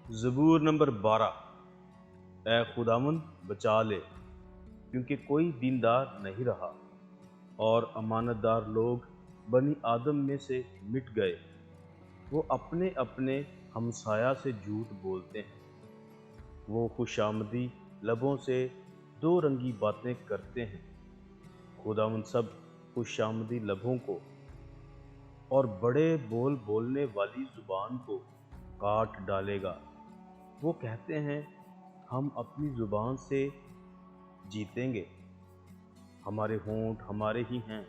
زبور نمبر 12۔ اے خداوند بچا لے، کیونکہ کوئی دیندار نہیں رہا، اور امانت دار لوگ بنی آدم میں سے مٹ گئے۔ وہ اپنے اپنے ہمسایہ سے جھوٹ بولتے ہیں، وہ خوش آمدی لبوں سے دو رنگی باتیں کرتے ہیں۔ خداوند سب خوش آمدی لبوں کو اور بڑے بول بولنے والی زبان کو کاٹ ڈالے گا۔ وہ کہتے ہیں، ہم اپنی زبان سے جیتیں گے، ہمارے ہونٹ ہمارے ہی ہیں،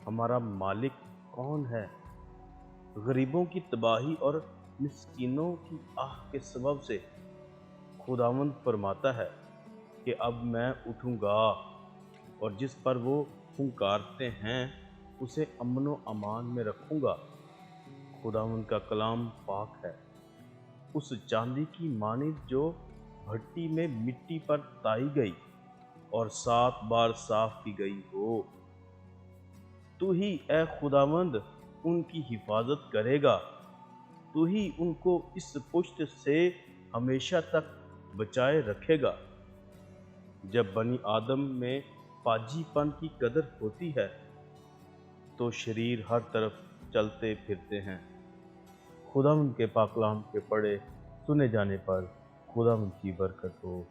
ہمارا مالک کون ہے؟ غریبوں کی تباہی اور مسکینوں کی آہ کے سبب سے خداوند فرماتا ہے کہ اب میں اٹھوں گا، اور جس پر وہ پھنکارتے ہیں اسے امن و امان میں رکھوں گا۔ خداوند کا کلام پاک ہے، اس چاندی کی مانند جو بھٹی میں مٹی پر تائی گئی اور 7 بار صاف کی گئی ہو۔ تو ہی اے خداوند ان کی حفاظت کرے گا، تو ہی ان کو اس پشت سے ہمیشہ تک بچائے رکھے گا۔ جب بنی آدم میں پاجی پن کی قدر ہوتی ہے تو شریر ہر طرف چلتے پھرتے ہیں۔ خداوند کے پاک کلام کے پڑھے سنے جانے پر خداوند کی برکت ہو۔